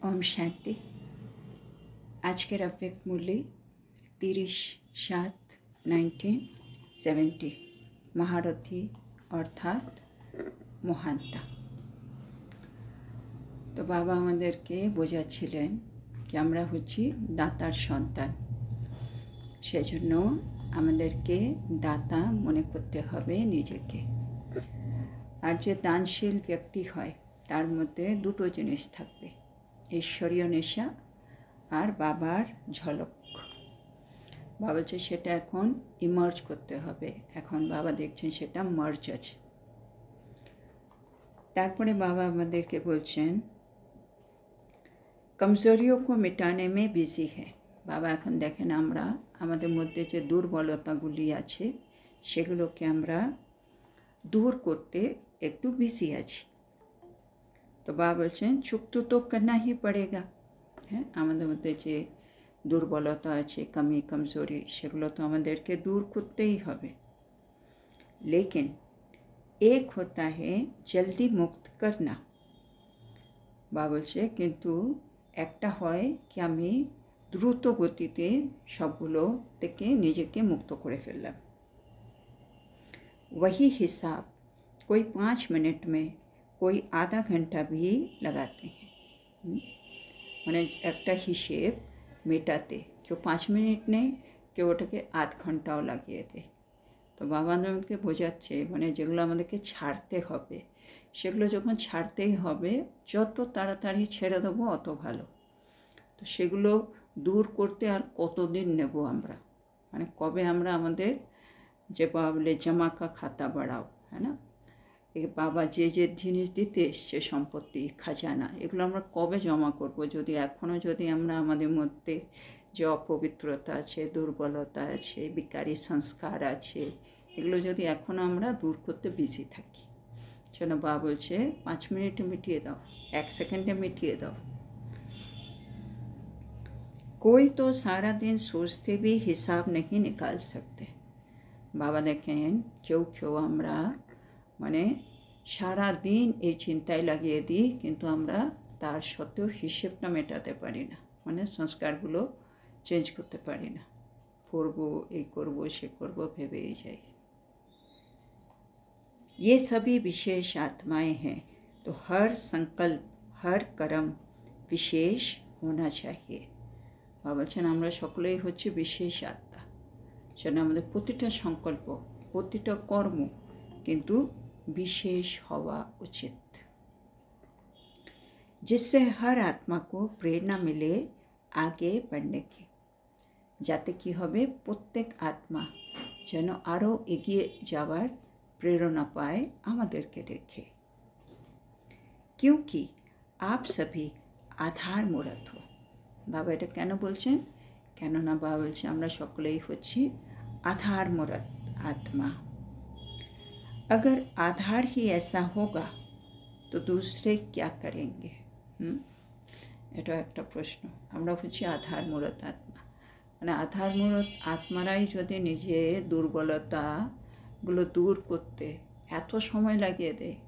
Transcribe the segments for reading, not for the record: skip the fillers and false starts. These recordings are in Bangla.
ओम शांति। आज के अव्यक्त मूल्य 30/7/1970 महारथी अर्थात মহানতা। তো বাবা আমাদেরকে বোঝাচ্ছিলেন কি আমরা হচ্ছি দাতার সন্তান, সেজন্য আমাদেরকে দাতা মনে করতে হবে নিজেকে। আর যে দানশীল ব্যক্তি হয় তার মধ্যে দুটো জিনিস থাকবে, ঈশ্বরীয় নেশা আর বাবার ঝলক। বাবা বলছে সেটা এখন ইমার্জ করতে হবে। এখন বাবা দেখছেন সেটা মার্জ আছে। তারপরে বাবা আমাদেরকে বলছেন কমজোরিও কো মিটানে মে বিজি হ্যাঁ। বাবা এখন দেখেন আমরা আমাদের মধ্যে যে দুর্বলতাগুলি আছে সেগুলোকে আমরা দূর করতে একটু বিজি আছি। তো বাবা বলছেন চুক্ত তো করনা হি পড়েগা। হ্যাঁ, আমাদের মধ্যে যে দুর্বলতা আছে, কমি কমজোরি, সেগুলো তো আমাদেরকে দূর করতেই হবে। লেকিন এক হতা হে জলদি মুক্ত করনা। বাবা বলছে কিন্তু একটা হয় কি আমি দ্রুত গতিতে সবগুলো থেকে নিজেকে মুক্ত করে ফেললাম। वही हिसाब कोई 5 मिनट में कोई आधा घंटा भी लगाते हैं। মানে একটা হিসেব মেটাতে কেউ 5 মিনিট নেই, কেউ ওটাকে আধ ঘন্টাও লাগিয়ে দেয়। তো বাবা আমাদেরকে বোঝাচ্ছে মানে যেগুলো আমাদেরকে ছাড়তে হবে সেগুলো যখন ছাড়তেই হবে যত তাড়াতাড়ি ছেড়ে দেবো অত ভালো। তো সেগুলো দূর করতে আর কতদিন নেব আমরা, মানে কবে আমরা আমাদের যে বাবা বলে জমা কা খাতা বাড়াও, হ্যাঁ না, এই বাবা যে যে জিনিস দিতে এসছে সম্পত্তি খাজানা, এগুলো আমরা কবে জমা করব যদি এখনও যদি আমরা আমাদের মধ্যে যে অপবিত্রতা আছে, দুর্বলতা আছে, বিকারী সংস্কার আছে, এগুলো যদি এখনও আমরা দূর করতে বিজি থাকি। যেন বাবা বলছে 5 মিনিটে মিটিয়ে দাও, 1 সেকেন্ডে মিটিয়ে দাও। कोई तो सारा दिन सोचते भी हिसाब नहीं निकाल सकते। বাবা দেখেন কেউ কেউ আমরা মানে সারা দিন এই চিন্তায় লাগিয়ে দিই, কিন্তু আমরা তার সত্ত্বেও হিসেবটা মেটাতে পারি না, মানে সংস্কারগুলো চেঞ্জ করতে পারি না। করবো, এই করবো, সে করবো ভেবেই যাই। ये सभी विशेष आत्माएं हैं, तो हर संकल्प हर कर्म विशेष होना चाहिए। বাবা বলছেন আমরা সকলেই হচ্ছে বিশেষ আত্মা, সেটা আমাদের প্রতিটা সংকল্প প্রতিটা কর্ম কিন্তু বিশেষ হওয়া উচিত, जिससे हर आत्मा को प्रेरणा मिले आगे बढ़ने की। যাতে কি হবে প্রত্যেক আত্মা যেন আরও এগিয়ে যাওয়ার প্রেরণা পায় আমাদেরকে দেখে। क्योंकि आप सभी आधार मूर्त हो। বাবা এটা কেন বলছেন? কেননা বাবা বলছে আমরা সকলেই হচ্ছি आधार मूर्त आत्मा। अगर आधार ही ऐसा होगा तो दूसरे क्या करेंगे? এটা একটা প্রশ্ন। আমরা হচ্ছি আধার মূরত আত্মা, মানে আধার মূরত আত্মারাই যদি নিজের দুর্বলতাগুলো দূর করতে এত সময় লাগিয়ে দেয়,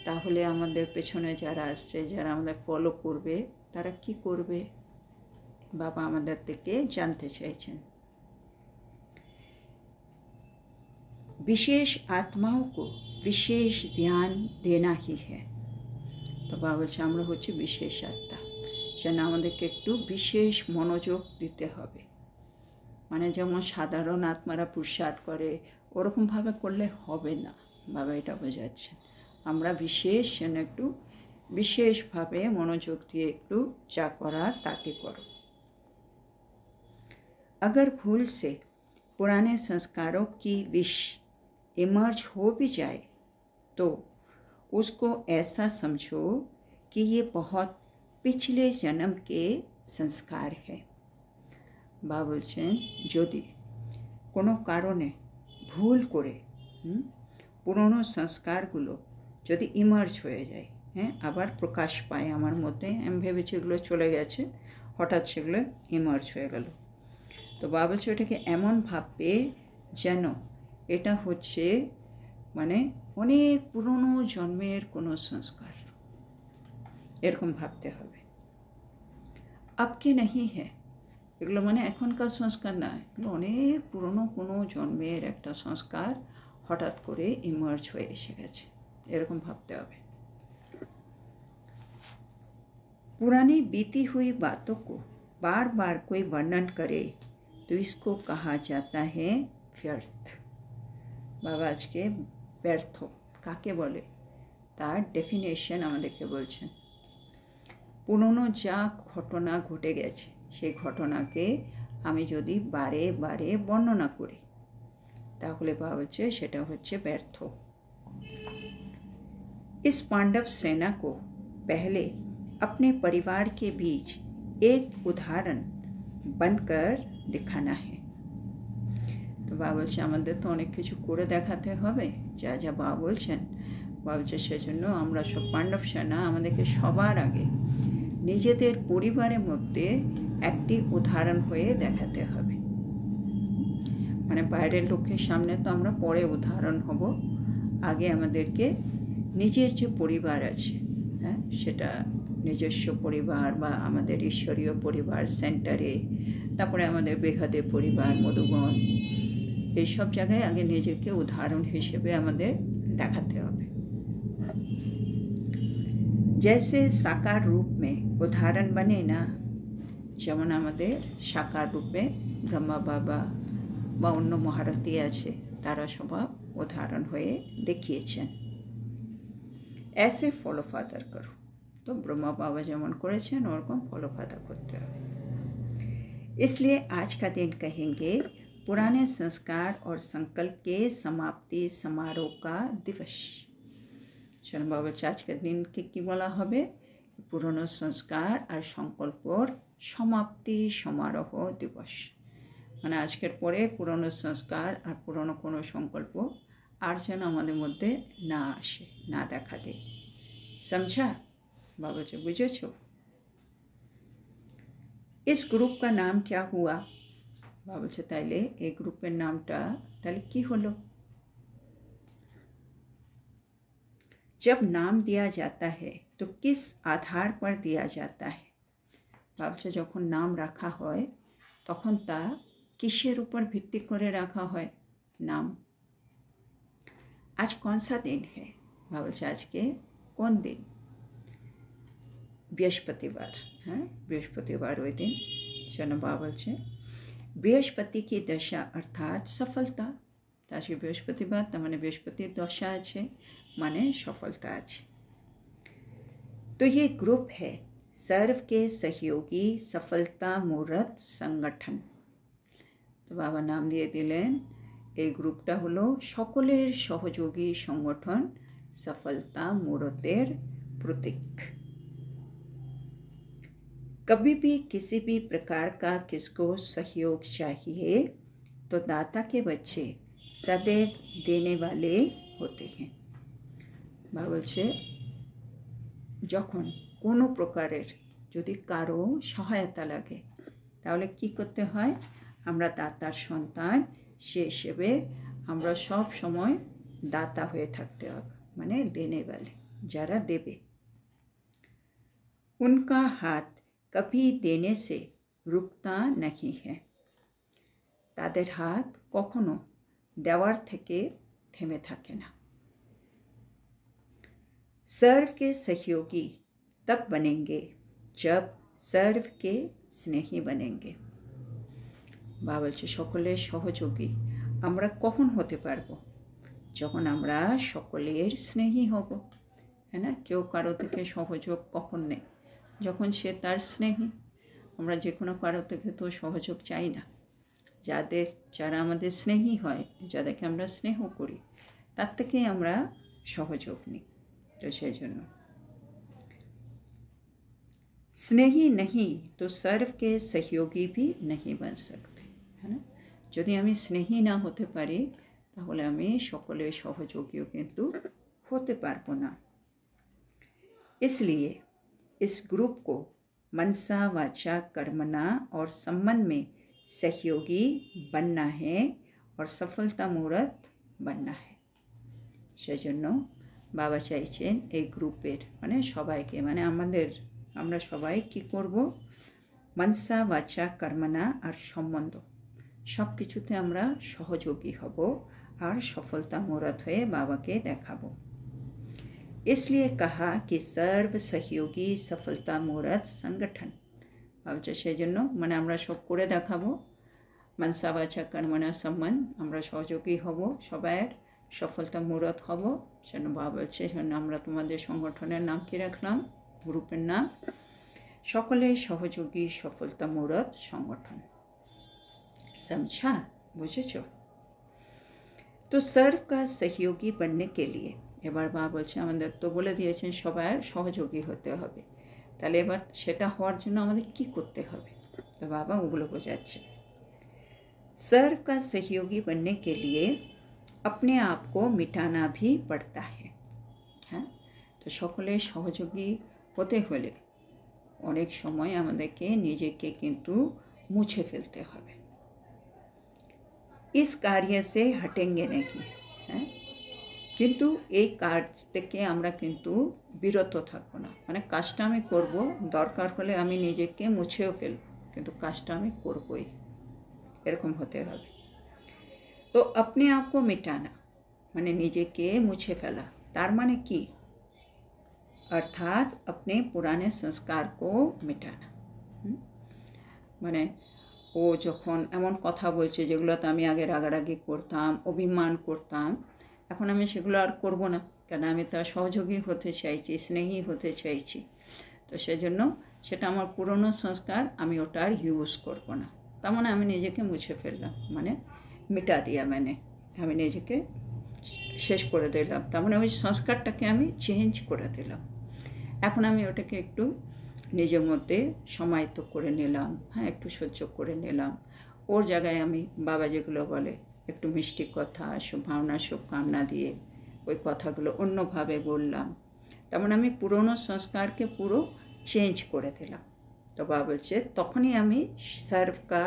তাহলে আমাদের পেছনে যারা আসছে, যারা আমাদের ফলো করবে, তারা কি করবে? বাবা আমাদের থেকে জানতে চাইছেন। विशेष आत्माओं को विशेष ध्यान देना ही है। তো বাবা বলছে আমরা হচ্ছে বিশেষ আত্মা, যেন আমাদেরকে একটু বিশেষ মনোযোগ দিতে হবে। মানে যেমন সাধারণ আত্মারা পুরুষার্থ করে ওরকমভাবে করলে হবে না, বাবা এটা বোঝাচ্ছেন। আমরা বিশেষ যেন একটু বিশেষভাবে মনোযোগ দিয়ে একটু যা করা তাতে করো। अगर भूल से पुराने संस्कारों की विष इमर्ज हो भी जाए तो उसको ऐसा समझो कि ये बहुत पिछले जन्म के संस्कार है। বা বলছেন যদি কোনো কারণে ভুল করে পুরনো সংস্কারগুলো যদি ইমার্জ হয়ে যায়, হ্যাঁ, আবার প্রকাশ পায় আমার মধ্যে, আমি ভেবেছি এগুলো চলে গেছে, হঠাৎ সেগুলো ইমার্জ হয়ে গেল। তো বাবা বলছে ওটাকে এমন ভাববে যেন এটা হচ্ছে মানে অনেক পুরনো জন্মের কোনো সংস্কার, এরকম ভাবতে হবে। अब के नहीं है, এগুলো মানে এখনকার সংস্কার না, এগুলো অনেক পুরনো কোনো জন্মের একটা সংস্কার হঠাৎ করে ইমার্জ হয়ে এসে গেছে, এরকম ভাবতে হবে। पुरानी बीती हुई बातों को बार बार कोई वर्णन करे तो इसको कहा जाता है व्यर्थ। बाबा आज के व्यर्थ काके बोले तार डेफिनेशन आमादेरके बोलছেন। पुरानो जा घटना घटे गेছে সেই ঘটনাকে আমি যদি বারে বারে বর্ণনা করি তাহলে বাবা বলছে সেটা হচ্ছে ব্যর্থ। इस पांडव सेना को पहले अपने परिवार के बीच एक उदाहरण बनकर दिखाना है। तो बाबा बोलছে আমাদের তো অনেক কিছু করে দেখাতে হবে, যা যা বাবা বলছেন, বাবা বলছে সেজন্য আমরা সব পাণ্ডব সেনা আমাদেরকে সবার আগে নিজেদের পরিবারের মধ্যে একটি উদাহরণ হয়ে দেখাতে হবে। মানে বাইরের লোকের সামনে তো আমরা পরে উদাহরণ হব, আগে আমাদেরকে নিজের যে পরিবার আছে, হ্যাঁ, সেটা নিজস্ব পরিবার বা আমাদের ঈশ্বরীয় পরিবার সেন্টারে, তারপরে আমাদের বেহাদের পরিবার মধুবন, এইসব জায়গায় আগে নিজেকে উদাহরণ হিসেবে আমাদের দেখাতে হবে। जैसे साकार रूप में उदाहरण बने ना, যেমন আমাদের সাকার রূপে ব্রহ্মা বাবা বা অন্য মহারথী আছে, তারা সবাই উদাহরণ হয়ে দেখিয়েছেন। ऐसे फॉलो फादर करो, तो ब्रह्मा बाबा যেমন করেছেন ওরকম फॉलो फादर করতে হবে। इसलिए आज का दिन कहेंगे पुराने संस्कार और संकल्प के समाप्ति समारोह का दिवस। शरण बाबा আজকের দিনকে কি বলা হবে? পুরনো সংস্কার আর সংকল্পর সমাপ্তি সমারোহ দিবস। মানে আজকের পরে পুরনো সংস্কার আর পুরনো কোনো সংকল্প আর যেন আমাদের মধ্যে না আসে, না দেখা দেয়। समझा? बाबा जी बुझेছো? इस ग्रुप का नाम क्या हुआ? बाबा বলছে তাইলে এই গ্রুপের নামটা তাহলে কি হলো? जब नाम दिया जाता है तो किस आधार पर दिया जाता है? बाबा বলছে যখন নাম রাখা হয় তখন তা কিসের উপর ভিত্তি করে রাখা হয় নাম? आज कौन सा दिन है? बाबा বলছে আজকে কোন দিন? বৃহস্পতিবার। হ্যাঁ, বৃহস্পতিবার ওই দিন। যেন বাবা বলছে বৃহস্পতি की दशा अर्थात सफलता। আজকে বৃহস্পতিবার, তার মানে বৃহস্পতির দশা আছে, মানে সফলতা আছে। तो ये ग्रुप है सर्व के सहयोगी सफलता मूर्त संगठन। तो बाबा नाम দিয়ে দিলেন এই গ্রুপটা হলো সকলের সহযোগী সংগঠন, सफलता मूर्तेर प्रतीक। कभी भी किसी भी प्रकार का किसको सहयोग चाहिए तो दाता के बच्चे सदैव देने वाले होते हैं। बाबा বলছে যখন কোনো প্রকারের যদি কারো সহায়তা লাগে তাহলে কি করতে হয়? আমরা দাতার সন্তান, সে হিসেবে আমরা সব সময় দাতা হয়ে থাকতে হবে, মানে देने वाले, যারা দেবে। उनका हाथ कभी देने से रुकता नहीं है। তাদের হাত কখনো দেওয়ার থেকে থেমে থাকে না। सर्व के सहयोगी तब बनेंगे जब सर्व के स्नेही बनेंगे। বাবা বলছে সকলের সহযোগী আমরা কখন হতে পারবো? যখন আমরা সকলের স্নেহী হব। হ্যাঁ না, কেউ কারো থেকে সহযোগ কখন নেই? যখন সে তার স্নেহী। আমরা যে কোনো কারো থেকে তো সহযোগ চাই না। যারা আমাদের স্নেহী হয়, যাদেরকে আমরা স্নেহ করি, তার থেকেই আমরা সহযোগ নিই। তো সেই জন্য স্নেহী नहीं तो सर्व के सहयोगी भी नहीं बन सकते, है ना? যদি আমি স্নেহী না হতে পারি তাহলে আমি সকলের সহযোগীও কিন্তু হতে পারবো না। इसलिए इस ग्रुप को मनसा वाचा कर्मणा और संबंध में सहयोगी बनना है और सफलता मूर्त बनना है। সেজন্য বাবা চাইছেন এই গ্রুপের মানে সবাইকে, মানে আমরা সবাই কি করব? মনসা বাচা কর্মনা আর সম্বন্ধ সব কিছুতে আমরা সহযোগী হব আর সফলতা মূরত হয়ে বাবাকে দেখাবো। इसलिए कहा कि सर्व सहयोगी सफलता मूर्त संगठन ভাবছে সেই জন্য মানে আমরা সব করে দেখাবো। মনসা বাচা কর্মনা সম্মান আমরা সহযোগী হব, সবাইয়ের সফলতা মূরত হব। সেজন্য বাবা বলছে সেজন্য আমরা তোমাদের সংগঠনের নাম কি রাখলাম, গ্রুপের নাম সকলে সহযোগী সফলতা মূরত সংগঠন। समझा, বুঝেছো? तो सर्व का सहयोगी बनने के लिए এবার বাবা বলছে আমাদের তো বলে দিয়েছেন সবাইয়ের সহযোগী হতে হবে, তাহলে এবার সেটা হওয়ার জন্য আমাদের কি করতে হবে, তো বাবা ওগুলো বোঝাচ্ছে। सर्व का सहयोगी बनने के लिए अपने आप को मिटाना भी पड़ता है। হ্যাঁ, তো সকলে সহযোগী হতে হলে অনেক সময় আমাদেরকে নিজেকে কিন্তু মুছে ফেলতে হবে। इस कार्य से हटेंगे नहीं, হ্যাঁ, কিন্তু এই কাজ থেকে আমরা কিন্তু বিরত থাকবো না। মানে কাজটা আমি করব, দরকার হলে আমি নিজেকে মুছেও ফেলব, কিন্তু কাজটা আমি করবই, এরকম হতে হবে। তো আপনি আপকো মিটানা মানে নিজেকে মুছে ফেলা, তার মানে কি, অর্থাৎ अपने पुराने संस्कार को मिटाना। মানে ও যখন এমন কথা বলছে যেগুলোতে আমি আগে রাগারাগি করতাম, অভিমান করতাম, এখন আমি সেগুলো আর করব না, কেন আমি তার সহযোগী হতে চাইছি, স্নেহী হতে চাইছি। তো সেজন্য সেটা আমার পুরনো সংস্কার, আমি ওটা আর ইউজ করব না। তার মানে আমি নিজেকে মুছে ফেললাম, মানে মিটা দিয়া মানে আমি নিজেকে শেষ করে দিলাম, তার মানে ওই সংস্কারটাকে আমি চেঞ্জ করে দিলাম। এখন আমি ওটাকে একটু নিজের মধ্যে সমাহিত করে নিলাম, হ্যাঁ, একটু সহ্য করে নিলাম। ওর জায়গায় আমি বাবা যেগুলো বলে একটু মিষ্টি কথা, শুভভাবনা শুভকামনা দিয়ে ওই কথাগুলো অন্যভাবে বললাম, তেমন আমি পুরনো সংস্কারকে পুরো চেঞ্জ করে দিলাম। তো বাবা বলছে তখনই আমি सर्व का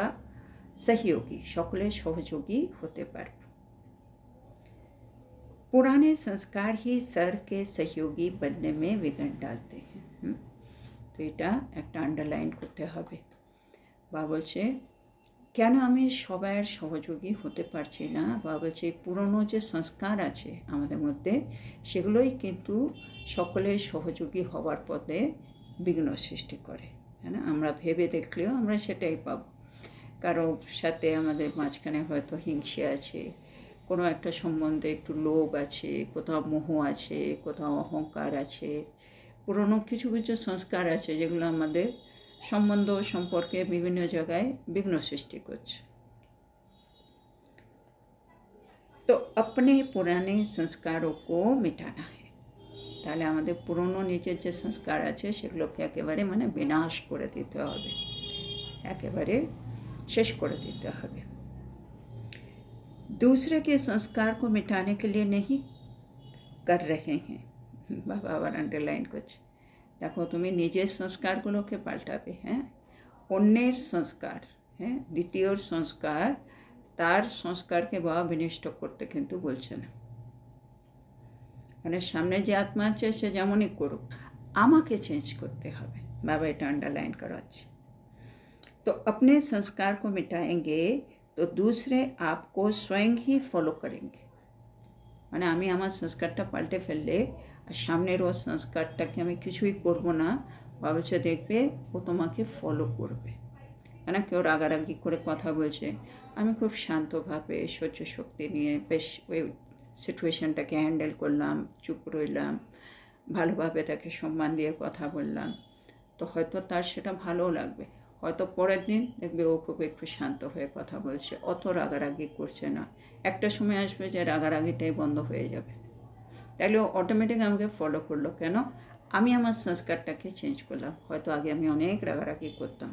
सहयोगी সকলের সহযোগী হতে পারব। पुराने संस्कार ही सर्व के सहयोगी बनने में विघ्न डालते हैं। তো এটা একটা আন্ডারলাইন করতে হবে। বাবা বলছে কেন আমি সবাইয়ের সহযোগী হতে পারছি না, বাবা বলছে পুরনো যে সংস্কার আছে আমাদের মধ্যে সেগুলোই কিন্তু সকলের সহযোগী হওয়ার পথে বিঘ্ন সৃষ্টি করে, হ্যাঁ না? আমরা ভেবে দেখলেও আমরা সেটাই পাবো। কারো সাথে আমাদের মাঝখানে হয়তো হিংসে আছে, কোনো একটা সম্বন্ধে একটু লোভ আছে, কোথাও মোহ আছে, কোথাও অহংকার আছে, পুরনো কিছু কিছু সংস্কার আছে যেগুলো আমাদের সম্বন্ধ সম্পর্কে বিভিন্ন জায়গায় বিঘ্ন সৃষ্টি করছে। তো अपने पुराने संस्कारों को मिटाना है, তাহলে আমাদের পুরনো নিজের যে সংস্কার আছে সেগুলোকে একেবারে মানে বিনাশ করে দিতে হবে, একেবারে শেষ করে দিতে হবে। दूसरे के संस्कार को मिटाने के लिए नहीं कर रहे हैं, বাবা আবার আন্ডারলাইন করছে, দেখো তুমি নিজের সংস্কারগুলোকে পাল্টাবে, হ্যাঁ, অন্যের সংস্কার, হ্যাঁ, দ্বিতীয় সংস্কার, তার সংস্কারকে বাবা বিনষ্ট করতে কিন্তু বলছে না। মানে সামনে যে আত্মা আছে সে যেমনই করুক, আমাকে চেঞ্জ করতে হবে, বাবা এটা আন্ডারলাইন করাচ্ছে। तो अपने संस्कार को मिटाएंगे तो दूसरे आपको स्वयं ही फॉलो करेंगे, মানে আমি আমার সংস্কারটা পাল্টে ফেললে আর সামনের ও সংস্কারটাকে আমি কিছুই করব না, বাবা সে দেখবে ও তোমাকে ফলো করবে। মানে কেউ রাগারাগি করে কথা বলছে, আমি খুব শান্তভাবে সহ্য শক্তি নিয়ে বেশ ওই সিচুয়েশানটাকে হ্যান্ডেল করলাম, চুপ রইলাম, ভালোভাবে তাকে সম্মান দিয়ে কথা বললাম, তো হয়তো তার সেটা ভালোও লাগবে। হয়তো পরের দিন দেখবে ও খুব একটু শান্ত হয়ে কথা বলছে, অত রাগারাগি করছে না। একটা সময় আসবে যে রাগারাগিটাই বন্ধ হয়ে যাবে, তাহলে ও অটোমেটিক আমাকে ফলো করলো, কেন আমি আমার সংস্কারটাকে চেঞ্জ করলাম। হয়তো আগে আমি অনেক রাগারাগি করতাম,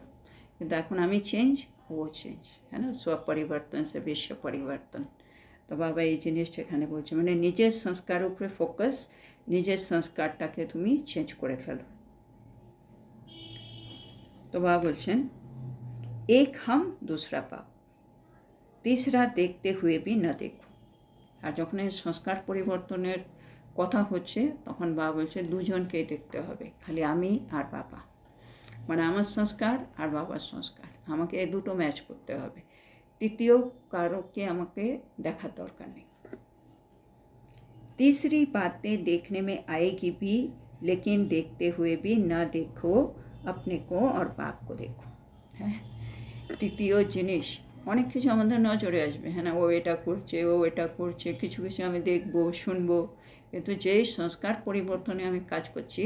কিন্তু এখন আমি চেঞ্জ, ও চেঞ্জ, হ্যাঁ না? স্বপরিবর্তন সে বিশ্ব পরিবর্তন। তো বাবা এই জিনিসটা এখানে বলছে, মানে নিজের সংস্কার উপরে ফোকাস, নিজের সংস্কারটাকে তুমি চেঞ্জ করে ফেলো। তো বাবা বলছেন এক হাম দুসরা পাও, তিসরা দেখতে হুয়ে ভি না দেখো। আর যখন এই সংস্কার পরিবর্তনের কথা হচ্ছে তখন বাবা বলছে দুজনকেই দেখতে হবে, খালি আমি আর বাবা। মানে আমার সংস্কার আর বাবার সংস্কার, আমাকে এই দুটো ম্যাচ করতে হবে, তৃতীয় কারোকে আমাকে দেখার দরকার নেই। तीसरी बातें देखने में आएगी भी, लेकिन देखते हुए भी न देखो, अपने को और बाप को देखो। হ্যাঁ, তৃতীয় জিনিস অনেক কিছু আমাদের নজরে আসবে, হ্যাঁ না, ও এটা করছে, ও এটা করছে, কিছু কিছু আমি দেখবো শুনবো, কিন্তু যেই সংস্কার পরিবর্তনে আমি কাজ করছি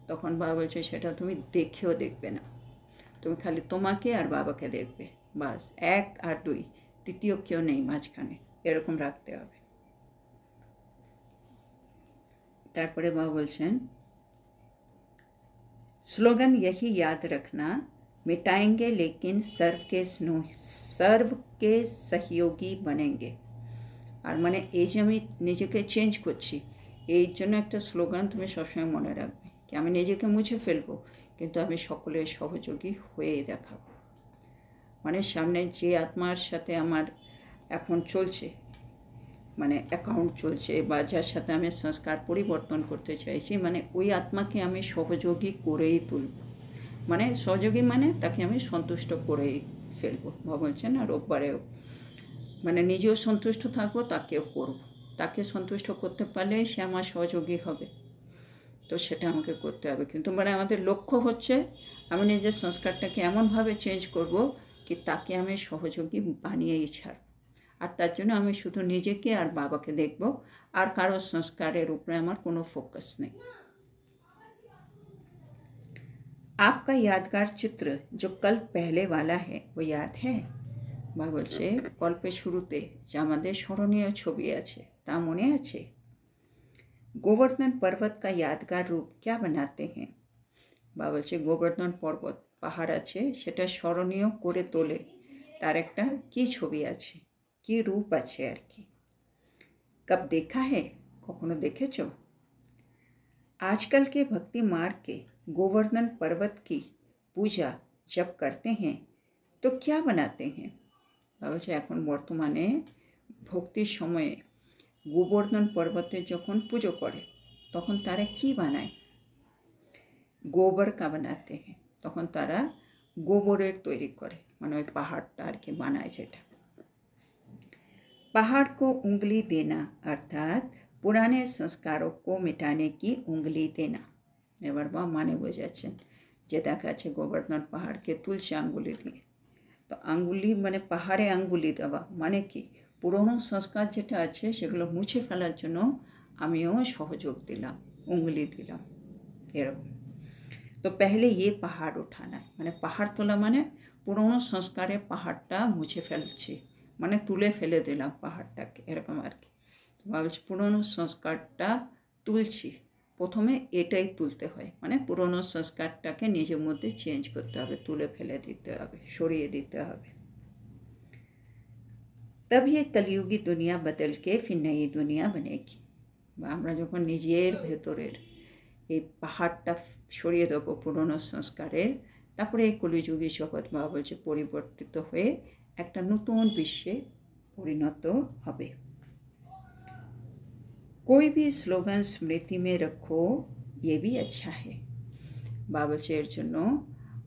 তখন বাবা বলছে সেটা তুমি দেখেও দেখবে না, তুমি খালি তোমাকে আর বাবাকে দেখবে, বাস, 1 আর 2, তৃতীয় কেউ নেই মাঝখানে, এরকম রাখতে হবে। তারপরে বাবা বলছেন স্লোগান यही याद रखना, मिटाएंगे लेकिन सर्व के सहयोगी बनेंगे। আর মানে এই যে আমি নিজেকে চেঞ্জ করছি, এই জন্য একটা স্লোগান তুমি সবসময় মনে রাখবে কি আমি নিজেকে মুছে ফেলবো, কিন্তু আমি সকলের সহযোগী হয়েই দেখাবো। মানে সামনে যে আত্মার সাথে আমার এখন চলছে, মানে অ্যাকাউন্ট চলছে, বা যার সাথে আমি সংস্কার পরিবর্তন করতে চাইছি, মানে ওই আত্মাকে আমি সহযোগী করেই তুলব, মানে সহযোগী মানে তাকে আমি সন্তুষ্ট করেই ফেলবো। বাবা বলছেন আর রোববারেও মানে নিজেও সন্তুষ্ট থাকবো, তাকেও করব, তাকে সন্তুষ্ট করতে পারলে সে আমার সহযোগী হবে, তো সেটা আমাকে করতে হবে। কিন্তু মানে আমাদের লক্ষ্য হচ্ছে আমি নিজের সংস্কারটাকে এমনভাবে চেঞ্জ করব কি তাকে আমি সহযোগী বানিয়েই ছাড়ব, আর তার জন্য আমি শুধু নিজেকে আর বাবাকে দেখব, আর কারো সংস্কারের উপরে আমার কোনো ফোকাস নেই। आपका यादगार चित्र जो कल पहले वाला है वो याद है? বাবা বলছে গল্পের শুরুতে যে আমাদের স্মরণীয় ছবি আছে তা মনে আছে? গোবর্ধন पर्वत का यादगार रूप क्या बनाते हैं? বাবা বলছে গোবর্ধন পর্বত পাহাড় আছে, সেটা স্মরণীয় করে তোলে, তার একটা কি ছবি আছে, কি রূপ আছে আর কি। कब देखा है? কখনো দেখেছো? आजकल के भक्ति मार्ग के गोवर्धन पर्वत की पूजा जब करते हैं तो क्या बनाते हैं? বাবা বলছে এখন বর্তমানে ভক্তির সময়ে গোবর্ধন পর্বতে যখন পুজো করে তখন তারা কি বানায়? গোবর কা বানাতে হ্যাঁ, তখন তারা গোবরের তৈরি করে, মানে ওই পাহাড়টা আর কি বানায় যেটা। पहाड़ को उंगली देना अर्थात पुराने संस्कारों को मिटाने की उंगली देना। এবার বা মানে বোঝাচ্ছেন যে দেখা যাচ্ছে গোবর্ধন পাহাড়কে তুলছে আঙ্গুলি দিয়ে, তো আঙ্গুলি মানে পাহাড়ে আঙ্গুলি দেওয়া মানে কি পুরনো সংস্কার যেটা আছে সেগুলো মুছে ফেলার জন্য আমিও সহযোগ দিলাম, উঙ্গলি দিলাম, এরকম। তো পহলে ये পাহাড় উঠানা, মানে পাহাড় তোলা মানে পুরনো সংস্কারের পাহাড়টা মুছে ফেলছি, মানে তুলে ফেলে দিলাম পাহাড়টাকে, এরকম আর কি। ভাবছি পুরনো সংস্কারটা তুলছি, প্রথমে এটাই তুলতে হয়, মানে পুরনো সংস্কারটাকে নিজের মধ্যে চেঞ্জ করতে হবে, তুলে ফেলে দিতে হবে, সরিয়ে দিতে হবে। तब ये कलयुगी दुनिया बदल के फिर नई दुनिया बनेगी। আমরা যখন নিজের ভেতরের এই পাহাড়টা সরিয়ে দেবো পুরনো সংস্কারের, তারপরে এই কলিযুগী জগৎ বাবা বলছে পরিবর্তিত হয়ে একটা নতুন বিশ্বে পরিণত হবে। कोई भी स्लोगन स्मृति में रखो ये भी अच्छा है। বাবা বলছে এর জন্য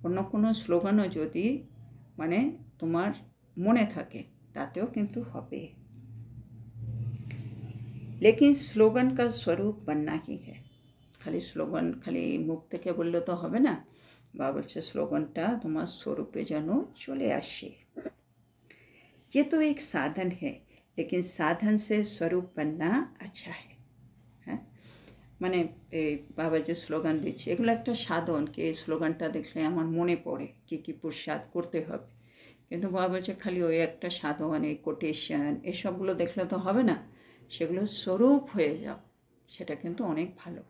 অন্য কোনো স্লোগানও যদি মানে তোমার মনে থাকে তাতেও কিন্তু হবে, लेकिन स्लोगन का स्वरूप बनना ही है। খালি স্লোগান খালি মুখ থেকে বললে তো হবে না, বাবা বলছে স্লোগানটা তোমার স্বরূপে যেন চলে আসে। ये तो एक साधन है, लेकिन साधन से स्वरूप बनना अच्छा है। হ্যাঁ, মানে এই বাবা যে স্লোগান দিচ্ছে এগুলো একটা সাধন, কি এই স্লোগানটা দেখলে আমার মনে পড়ে কী কী পুরুষার্থ করতে হবে, কিন্তু বাবা বলছে খালি ওই একটা সাধন, এই কোটেশন এসবগুলো দেখলে তো হবে না, সেগুলো স্বরূপ হয়ে যাও, সেটা কিন্তু অনেক ভালো।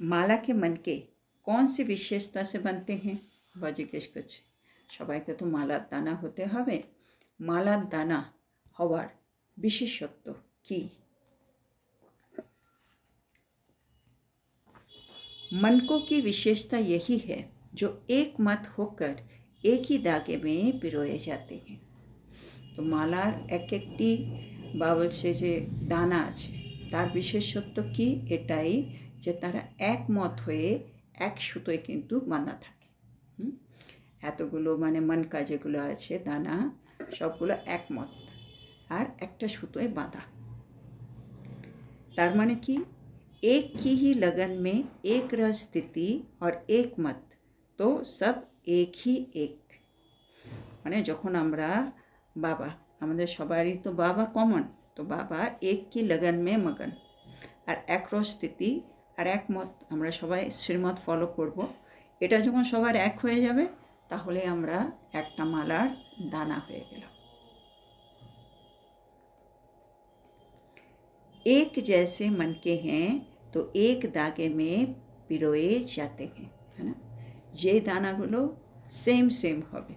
মালা के मन के कौन सी विशेषता से बनते हैं? বা জিজ্ঞেস করছে সবাইকে তো মালার দানা হতে হবে, মালার দানা হওয়ার বিশেষত্ব কি? मनकों की विशेषता यही है जो एक मत होकर एक ही धागे में पिरोए जाते हैं। তো মালার এক একটি বা বলছে যে দানা আছে, তার বিশেষত্ব কি? এটাই যে তারা একমত হয়ে এক সুতোয় কিন্তু বাঁধা থাকে। এতগুলো মানে মনকা যেগুলো আছে দানা সবগুলো একমত আর একটা সুতোয় বাঁধা। तार माने कि एक की ही लगन में एक रह स्थिति और एक मत, तो सब एक ही एक। माने যখন আমরা বাবা, আমাদের সবারই তো বাবা কমন, তো বাবা এক কি লগন মে মগন, আর এক রহ স্থিতি আর এক মত, আমরা সবাই শ্রীমত ফলো করব। এটা যখন সবার এক হয়ে যাবে তাহলে আমরা একটা মালার দানা হয়ে গেলাম। एक जैसे मन के हैं तो एक धागे में पिरोए जाते हैं, है ना। যে দানাগুলো সেম সেম হবে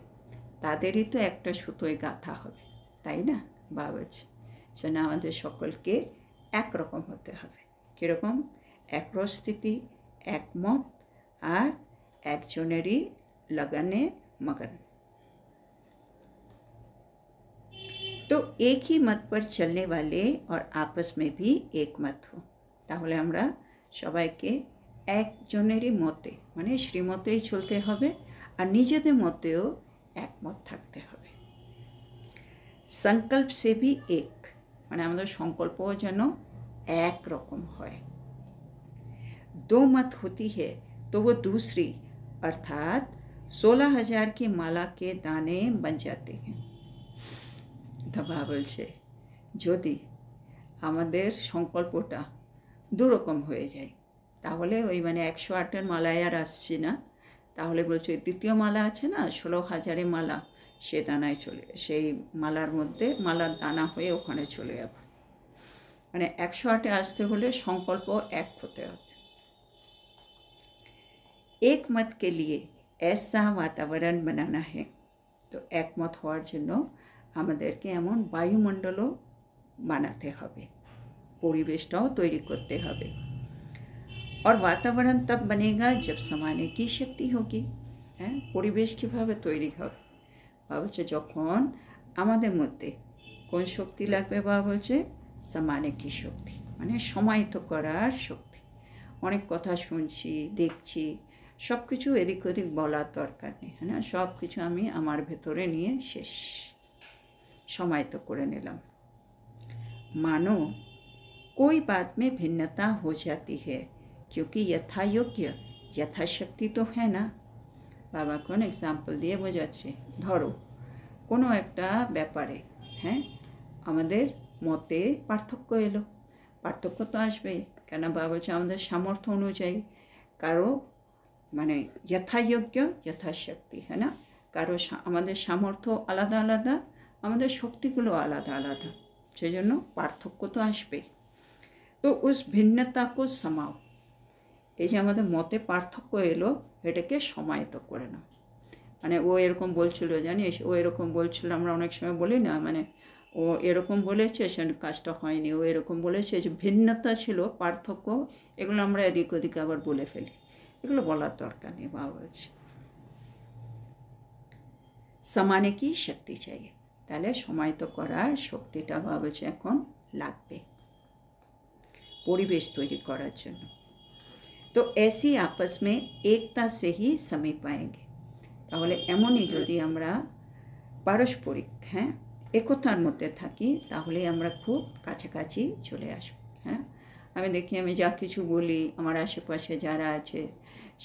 তাদেরই তো একটা সুতোয় গাঁথা হবে, তাই না। বাবাজি যেন আমাদের সকলকে একরকম হতে হবে। কীরকম? একরস্থিতি, একমত আর একজনেরই लगाने मगन। तो एक ही मत पर चलने वाले और आपस में भी एक मत हो, তাহলে আমরা সবাইকে একজনেরই মতে মানে শ্রীমতেই চলতে হবে আর নিজেদের মতেও একমত থাকতে হবে। संकल्प से भी एक মানে আমাদের সংকল্পও যেন এক রকম হয়। दो मत होती है तो वो दूसरी अर्थात 16,000 की माला के दाने बन जाते हैं। বাবা বলছে যদি আমাদের সংকল্পটা দুরকম হয়ে যায় তাহলে ওই মানে 108-এর মালায় আর আসছে না, তাহলে বলছে দ্বিতীয় মালা আছে না 16,000 মালা, সে দানায় সেই মালার মধ্যে মালার দানা হয়ে ওখানে চলে যাবে। মানে 108-এ আসতে হলে সংকল্প এক হতে হবে। एक मत के लिए ऐसा वातावरण बनाना है, तो একমত হওয়ার জন্য আমাদেরকে এমন বায়ুমণ্ডলও বানাতে হবে, পরিবেশটাও তৈরি করতে হবে। और वातावरण तब बनेगा जब समाने की शक्ति होगी। হ্যাঁ, পরিবেশ কীভাবে তৈরি হবে? বাবা বলছে যখন আমাদের মধ্যে কোন শক্তি লাগবে? বাবা বলছে সমানে কি শক্তি, মানে সমাহিত করার শক্তি। অনেক কথা শুনছি, দেখছি, সব কিছু এদিক ওদিক বলার দরকার নেই, হ্যাঁ না। সব কিছু আমি আমার ভেতরে নিয়ে শেষ, समाहित করে নিলাম। मानो कोई बात में भिन्नता हो जाती है क्योंकि यथा योग्य यथाशक्ति तो है ना। बाबा কোন एग्जाम्पल দিয়ে বোঝাচ্ছে, ধরো কোনো একটা ব্যাপারে হ্যাঁ আমাদের মতে পার্থক্য এলো, পার্থক্য তো আসবেই, কেন বাবা বলছে আমাদের সামর্থ্য অনুযায়ী, কারো মানে যথাযোগ্য যথাশক্তি, হ্যাঁ না। কারো আমাদের সামর্থ্য আলাদা আলাদা, আমাদের শক্তিগুলো আলাদা আলাদা, সেজন্য পার্থক্য তো আসবেই। তো উস ভিন্নতাকে সমাও, এই যে আমাদের মতে পার্থক্য এলো এটাকে সমাহিত করে নাও। মানে ও এরকম বলছিল জানিস, ও এরকম বলছিল, আমরা অনেক সময় বলি না মানে ও এরকম বলেছে সে কাজটা হয়নি, ও এরকম বলেছে, যে ভিন্নতা ছিল পার্থক্য, এগুলো আমরা এদিক ওদিক আবার বলে ফেলি, এগুলো বলার দরকার নেই। বাবা বলছে সমানে কি শক্তি চাই, তাহলে সমাহিত করার শক্তিটা বাবা বলছে এখন লাগবে পরিবেশ তৈরি করার জন্য। তো ऐसी आपस में एकता से ही समय पाएंगे, তাহলে এমনই যদি আমরা পারস্পরিক হ্যাঁ একতার মধ্যে থাকি তাহলে আমরা খুব কাছাকাছি চলে আসব। হ্যাঁ, আমি দেখি আমি যা কিছু বলি আমার আশেপাশে যারা আছে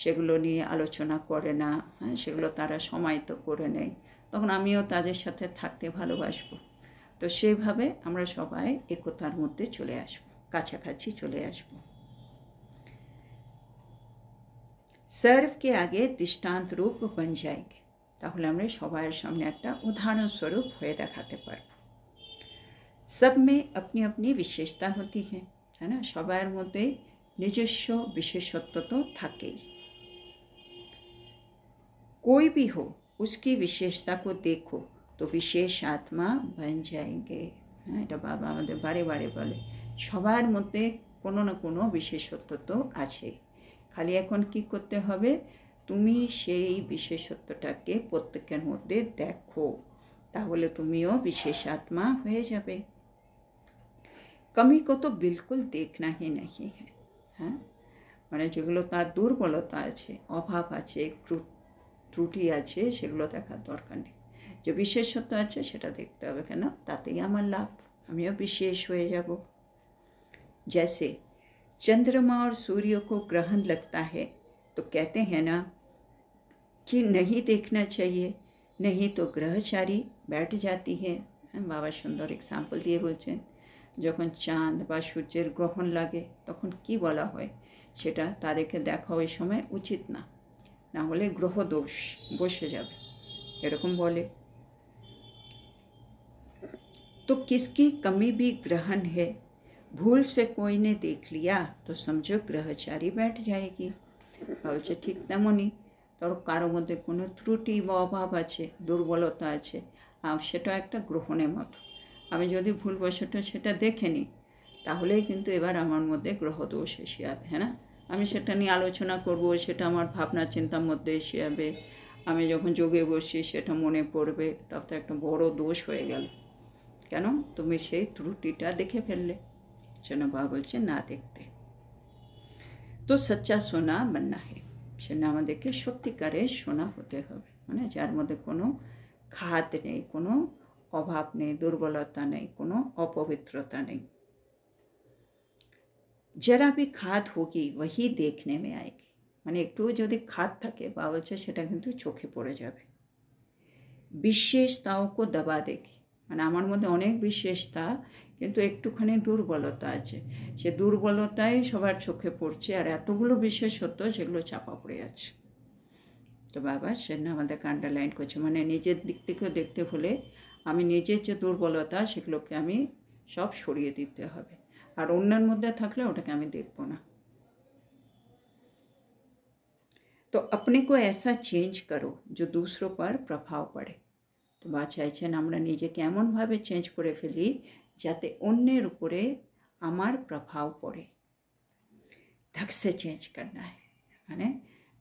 সেগুলো নিয়ে আলোচনা করে না, হ্যাঁ সেগুলো তারা সমাহিত করে নেয়, তখন আমিও তাদের সাথে থাকতে ভালোবাসবো। তো সেইভাবে আমরা সবাই একতার মধ্যে চলে আসব, কাছাকাছি চলে আসব। सर्व के आगे दृष्टांत रूप बन जाएंगे, তাহলে আমরা সবার সামনে একটা উদাহরণস্বরূপ হয়ে দেখাতে পারব। सब में अपनी अपनी विशेषता होती है, है ना, সবার মধ্যে নিজস্ব বিশেষত্ব তো থাকেই। कोई भी हो उसकी विशेषता को देखो तो विशेष आत्मा बन जाएंगे। হ্যাঁ, এটা বাবা আমাদের বারে বারে বলে, সবার মধ্যে কোনো না কোনো বিশেষত্ব তো আছেই, খালি এখন কি করতে হবে, তুমি সেই বিশেষত্বটাকে প্রত্যেকের মধ্যে দেখো, তাহলে তুমিও বিশেষ আত্মা হয়ে যাবে। कमी को तो बिल्कुल देखना ही नहीं है। हाँ, মানে যেগুলো তার দুর্বলতা আছে, অভাব আছে, ত্রুটি আছে, সেগুলো দেখার দরকার নেই। যে বিশেষত্ব আছে সেটা দেখতে হবে, কেন তাতেই আমার লাভ, আমিও বিশেষ হয়ে যাব। जैसे चंद्रमा और सूर्य को ग्रहण लगता है तो कहते हैं ना कि नहीं देखना चाहिए, नहीं तो ग्रहचारी बैठ जाती है। বাবা সুন্দর এক্সাম্পল দিয়ে বলছেন, যখন চাঁদ বা সূর্যের গ্রহণ লাগে তখন কি বলা হয়, সেটা তাদেরকে দেখা ওই সময় উচিত না, না হলে গ্রহ দোষ বসে যাবে, এরকম বলে। तो किसकी कमी भी ग्रहण है, भूल से कोई ने देख लिया तो समझो ग्रहचारी बैठ जाएगी। বলছে ঠিক তেমনই, ধরো কারোর মধ্যে কোনো ত্রুটি বা অভাব আছে, দুর্বলতা আছে, সেটা একটা গ্রহণের মতো। আমি যদি ভুলবশত সেটা দেখে নিই তাহলেই কিন্তু এবার আমার মধ্যে গ্রহদোষ এসে যাবে, হ্যাঁ না? আমি সেটা নিয়ে আলোচনা করব, সেটা আমার ভাবনা চিন্তার মধ্যে এসে যাবে, আমি যখন যোগে বসি সেটা মনে পড়বে, তাতে একটা বড় দোষ হয়ে গেল। কেন? তুমি সেই ত্রুটিটা দেখে ফেললে। যেন বাবা বলছে না দেখতে। তো সচ্চা সোনা বান্না হে, সেটা আমাদেরকে সত্যিকারের সোনা হতে হবে, মানে যার মধ্যে কোনো খাত নেই, কোনো অভাব নেই, দুর্বলতা নেই, কোনো অপবিত্রতা নেই। जरा भी खाद होगी वही देखने में आएगी, মানে একটু যদি খাদ থাকে বা বলছে সেটা কিন্তু চোখে পড়ে যাবে। বিশেষতাও দবা দেখি, মানে আমার মধ্যে অনেক বিশেষতা কিন্তু একটুখানি দুর্বলতা আছে, সে দুর্বলতাই সবার চোখে পড়ছে, আর এতগুলো বিশেষত্ব সেগুলো চাপা পড়ে আছে। তো বাবা সেটা আমাদেরকে আন্ডারলাইন করছে, মানে নিজের দিক থেকেও দেখতে হলে আমি নিজের যে দুর্বলতা সেগুলোকে আমি সব সরিয়ে দিতে হবে, আর অন্যের মধ্যে থাকলে ওটাকে আমি দেখব না। তো अपने को ऐसा चेंज करो जो दूसरों पर प्रभाव पड़े। তো বা চাইছেন আমরা নিজেকে এমনভাবে চেঞ্জ করে ফেলি যাতে অন্যের উপরে আমার প্রভাব পড়ে। ধক সে চেঞ্জ করনা है, মানে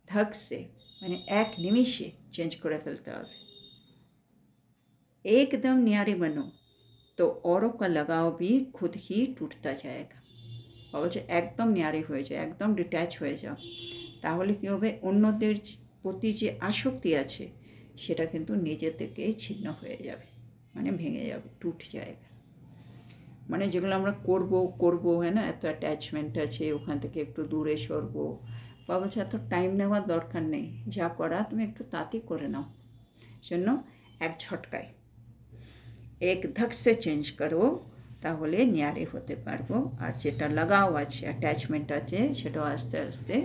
ধক সে মানে এক নিমিষে চেঞ্জ করে ফেলতে হবে। एकदम न्यारे बनो तो औरों का लगाव भी खुद ही टूटता जाएगा। বলছে একদম ন্যারি হয়ে যায়, একদম ডিট্যাচ হয়ে যাও, তাহলে কী হবে, অন্যদের প্রতি যে আসক্তি আছে সেটা কিন্তু নিজে থেকেই ছিন্ন হয়ে যাবে, মানে ভেঙে যাবে, টুট জায়গা। মানে যেগুলো আমরা করবো হ্যাঁ না, এত অ্যাটাচমেন্ট আছে, ওখান থেকে একটু দূরে সরবো, বা বলছে এত টাইম নেওয়ার দরকার নেই, যা করা তুমি একটু তাড়াতাড়ি করে নাও, জন্য এক ঝটকায় এক ধক সে চেঞ্জ করো, তাহলে ন্যারে হতে পারবো, আর যেটা লাগাও আছে, অ্যাটাচমেন্ট আছে, সেটাও আস্তে আস্তে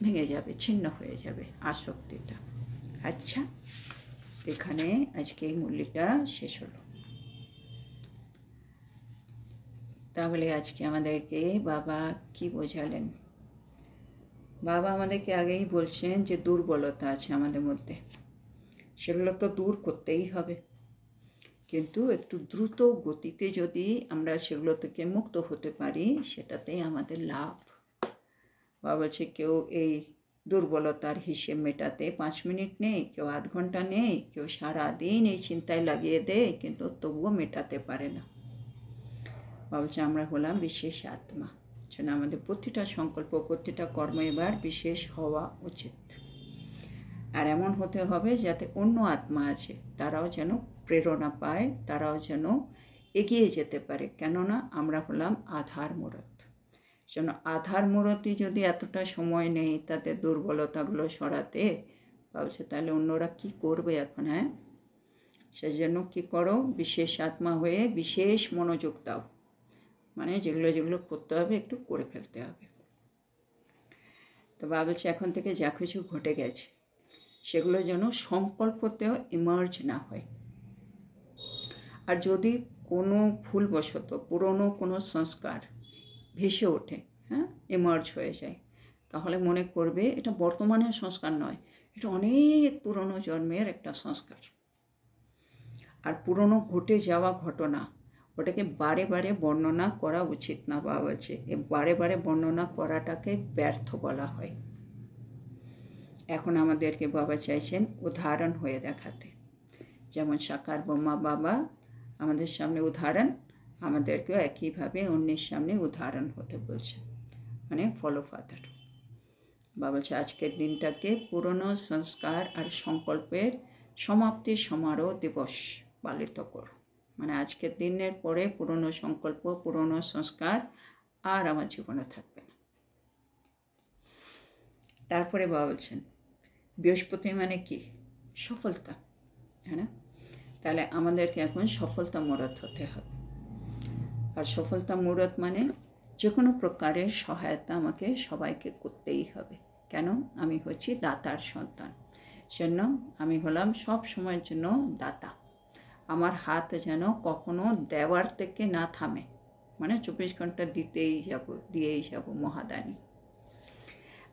ভেঙে যাবে, ছিন্ন হয়ে যাবে আসক্তিটা। আচ্ছা, এখানে আজকে এই মূল্যটা শেষ হলো। তাহলে আজকে আমাদেরকে বাবা কি বোঝালেন? বাবা আমাদেরকে আগেই বলছেন যে দুর্বলতা আছে আমাদের মধ্যে, সেগুলো তো দূর করতেই হবে, কিন্তু একটু দ্রুত গতিতে যদি আমরা সেগুলো থেকে মুক্ত হতে পারি সেটাতেই আমাদের লাভ। বাবা বলছে কেউ এই দুর্বলতার হিসেব মেটাতে 5 মিনিট নেই, কেউ আধ ঘন্টা নেই, কেউ সারাদিন এই চিন্তায় লাগিয়ে দেয় কিন্তু তবুও মেটাতে পারে না। বাবা বলছে আমরা হলাম বিশেষ আত্মা, যেন আমাদের প্রতিটা সংকল্প, প্রতিটা কর্ম এবার বিশেষ হওয়া উচিত, আর এমন হতে হবে যাতে অন্য আত্মা আছে তারাও যেন প্রেরণা পায়, তারাও যেন এগিয়ে যেতে পারে, কেননা আমরা হলাম আধার মূরত। যেন আধার মূরতই যদি এতটা সময় নেই তাদের দুর্বলতাগুলো সরাতে, ভাবছে তাহলে অন্যরা কি করবে এখন? হ্যাঁ, সেজন্য কী করো, বিশেষ আত্মা হয়ে বিশেষ মনোযোগ দাও, মানে যেগুলো করতে হবে একটু করে ফেলতে হবে। তো বাবা বলছে এখন থেকে যা কিছু ঘটে গেছে সেগুলো যেন সংকল্পতেও ইমার্জ না হয়, আর যদি কোনো ভুলবশত পুরনো কোনো সংস্কার ভেসে ওঠে, হ্যাঁ, ইমার্জ হয়ে যায়, তাহলে মনে করবে এটা বর্তমানের সংস্কার নয়, এটা অনেক পুরনো জন্মের একটা সংস্কার। আর পুরনো ঘটে যাওয়া ঘটনা ওটাকে বারে বারে বর্ণনা করা উচিত না। বাবা বলছে এ বারে বারে বর্ণনা করাটাকে ব্যর্থ বলা হয়। এখন আমাদেরকে বাবা চাইছেন উদাহরণ হয়ে দেখাতে, যেমন সাকার ব্রহ্মা বাবা আমাদের সামনে উদাহরণ, আমাদেরকেও একইভাবে অন্যের সামনে উদাহরণ হতে বলছে, মানে ফলো ফাদার। বাবা বলছে আজকের দিনটাকে পুরনো সংস্কার আর সংকল্পের সমাপ্তি সমারোহ দিবস পালিত করো। মানে আজকের দিনের পরে পুরনো সংকল্প, পুরনো সংস্কার আর আমার জীবনে থাকবে না। তারপরে বাবা বলছেন বৃহস্পতি মানে কি? সফলতা, হ্যাঁ না? তাহলে আমাদেরকে এখন সফলতা মূরত হতে হবে। আর সফলতা মূরত মানে যে কোনো প্রকারের সহায়তা আমাকে সবাইকে করতেই হবে। কেন? আমি হচ্ছি দাতার সন্তান, জন্য আমি হলাম সব সময়ের জন্য দাতা। আমার হাত যেন কখনো দেওয়ার থেকে না থামে, মানে 24 ঘন্টা দিয়েই যাব মহাদানী।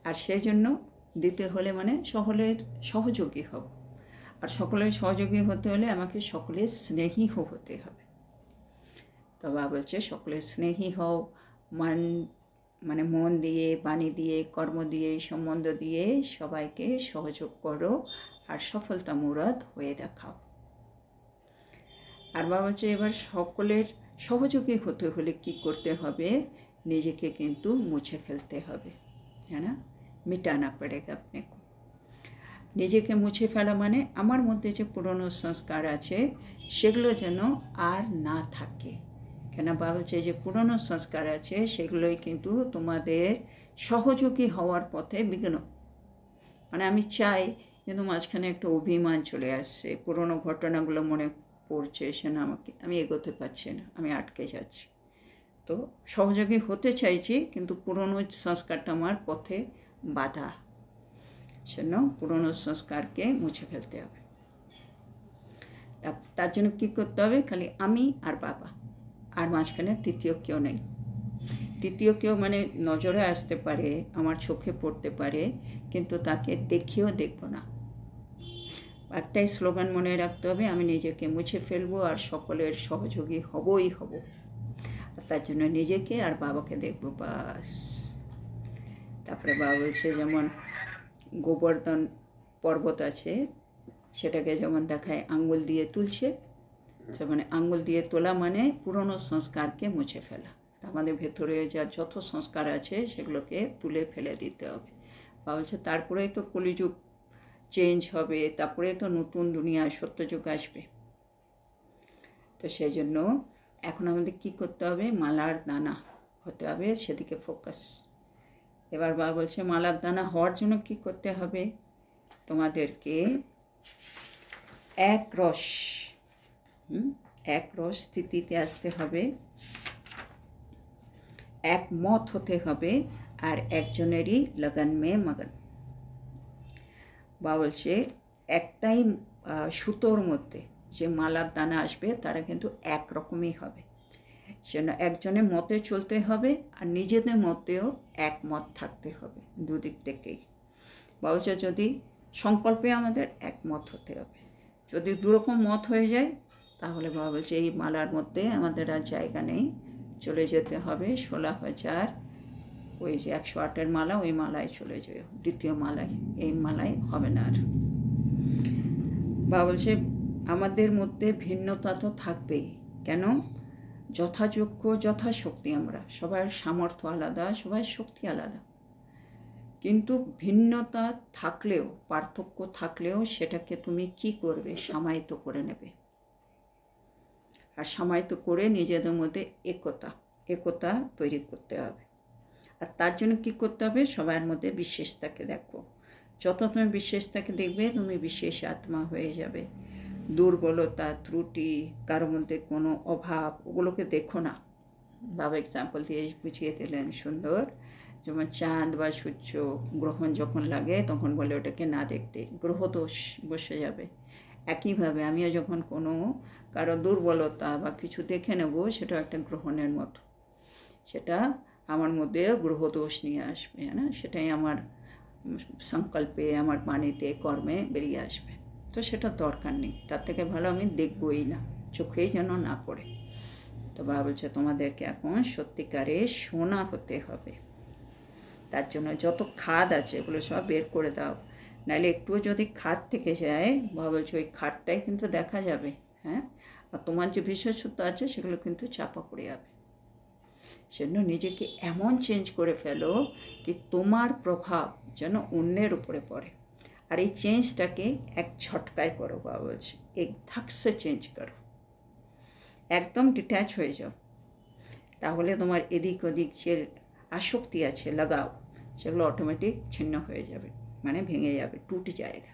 আর সেই জন্য দিতে হলে মানে সকলের সহযোগী হব। আর সকলের সহযোগী হতে হলে আমাকে সকলের স্নেহী হতে হবে। তো বাবা বলছে সকলের স্নেহী হও, মানে মন দিয়ে, বাণী দিয়ে, কর্ম দিয়ে, সম্বন্ধ দিয়ে সবাইকে সহযোগ করো আর সফলতা মূরত হয়ে দেখাও। আর বাবা বলছে এবার সকলের সহযোগী হতে হলে কি করতে হবে? নিজেকে কিন্তু মুছে ফেলতে হবে, হ্যাঁ না? মিটানা পড়েগা আপনি। নিজেকে মুছে ফেলা মানে আমার মধ্যে যে পুরনো সংস্কার আছে সেগুলো যেন আর না থাকে। কেন বাবা বলছে যে পুরনো সংস্কার আছে সেগুলোই কিন্তু তোমাদের সহযোগী হওয়ার পথে বিঘ্ন। মানে আমি চাই, কিন্তু মাঝখানে একটা অভিমান চলে আসছে, পুরনো ঘটনাগুলো মনে পড়ছে, সে না আমি এগোতে পারছি না, আমি আটকে যাচ্ছি। তো সহযোগী হতে চাইছি, কিন্তু পুরনো সংস্কারটা আমার পথে বাধা, সেজন্য পুরনো সংস্কারকে মুছে ফেলতে হবে। তার জন্য কী করতে হবে? খালি আমি আর বাবা, আর মাঝখানে তৃতীয় কেউ নেই। তৃতীয় কেউ মানে নজরে আসতে পারে, আমার চোখে পড়তে পারে, কিন্তু তাকে দেখিয়েও দেখব না। একটাই স্লোগান মনে রাখতে হবে, আমি নিজেকে মুছে ফেলবো আর সকলের সহযোগী হবই হব। আর তার জন্য নিজেকে আর বাবাকে দেখবো, বাস। তারপরে বাবা বলছে যেমন গোবর্ধন পর্বত আছে, সেটাকে যেমন দেখায় আঙ্গুল দিয়ে তুলছে, মানে আঙ্গুল দিয়ে তোলা মানে পুরনো সংস্কারকে মুছে ফেলা। আমাদের ভেতরে যত সংস্কার আছে সেগুলোকে তুলে ফেলে দিতে হবে। বা বলছে তারপরেই তো কলিযুগ চেঞ্জ হবে, তারপরে তো নতুন দুনিয়া সত্যযুগ আসবে। তো সেই জন্য এখন আমাদের কি করতে হবে? মালার দানা হতে হবে, সেদিকে ফোকাস। এবার বাবা বলছে মালার দানা হওয়ার জন্য কি করতে হবে? তোমাদেরকে এক রস স্থিতিতে আসতে হবে, একমত হতে হবে, আর একজনেরই লগন মে মগন। বা বলছে একটাই সুতোর মধ্যে যে মালার দানা আসবে তারা কিন্তু একরকমই হবে, সেজন্য একজনের মতে চলতে হবে আর নিজেদের মতেও একমত থাকতে হবে, দুদিক থেকেই। বা বলছে যদি সংকল্পে আমাদের একমত হতে হবে, যদি দুরকম মত হয়ে যায় তাহলে বাবা বলছে এই মালার মধ্যে আমাদের আর জায়গা নেই, চলে যেতে হবে 16,000 ওই যে 108-এর মালা, ওই মালায় চলে যাবে, দ্বিতীয় মালায়, এই মালায় হবে না আর। বাবা বলছে আমাদের মধ্যে ভিন্নতা তো থাকবেই, কেন? যথাযোগ্য যথাশক্তি, আমরা সবার সামর্থ্য আলাদা, সবার শক্তি আলাদা, কিন্তু ভিন্নতা থাকলেও, পার্থক্য থাকলেও সেটাকে তুমি কি করবে? সমাহিত করে নেবে। আর সমাহিত করে নিজেদের মধ্যে একতা তৈরি করতে হবে। আর তার জন্য কী করতে হবে? সবার মধ্যে বিশেষতাকে দেখো। যত তুমি বিশেষতাকে দেখবে তুমি বিশেষ আত্মা হয়ে যাবে। দুর্বলতা, ত্রুটি, কারোর মধ্যে কোনো অভাব, ওগুলোকে দেখো না। বাবা এক্সাম্পল দিয়ে বুঝিয়ে দিলেন সুন্দর, যেমন চাঁদ বা সূর্য গ্রহণ যখন লাগে তখন বলে ওটাকে না দেখতে, গ্রহদোষ বসে যাবে। একইভাবে আমিও যখন কোনো কারো দুর্বলতা বা কিছু দেখে নেব, সেটা একটা গ্রহণের মতো, সেটা আমার মধ্যে গ্রহদোষ নিয়ে আসবে, হ্যাঁ না? সেটাই আমার সংকল্পে, আমার বাণীতে, কর্মে বেরিয়ে আসবে। তো সেটা দরকার নেই, তার থেকে ভালো আমি দেখবই না, চোখেই যেন না পড়ে। তো বাবা বলছে তোমাদেরকে এখন সত্যিকারে সোনা হতে হবে। তার জন্য যত খাদ আছে ওগুলো সব বের করে দাও, নাহলে একটুও যদি খাদ থেকে যায়, বাবা বলছে ওই খাদটাই কিন্তু দেখা যাবে, হ্যাঁ? আর তোমার যে বিশেষত্ব আছে সেগুলো কিন্তু চাপা পড়ে যাবে। সেজন্য নিজেকে এমন চেঞ্জ করে ফেলো কি তোমার প্রভাব যেন অন্যের উপরে পড়ে। আর এই চেঞ্জটাকে এক ঝটকায় করো, বাবা বলছে এক ধাক্সে চেঞ্জ করো, একদম ডিট্যাচ হয়ে যাও। তাহলে তোমার এদিক ওদিক যে আসক্তি আছে লাগাও, সেগুলো অটোমেটিক ছিন্ন হয়ে যাবে, মানে ভেঙে যাবে, টুটে জায়গা।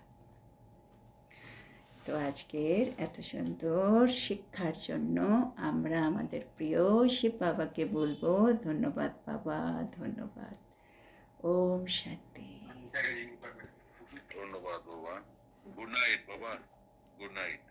তো আজকের এত সুন্দর শিক্ষার জন্য আমরা আমাদের প্রিয় শিব বাবাকে বলবো ধন্যবাদ বাবা, ধন্যবাদ। ওম শান্তি। ধন্যবাদ বাবা। গুড নাইট বাবা, গুড নাইট।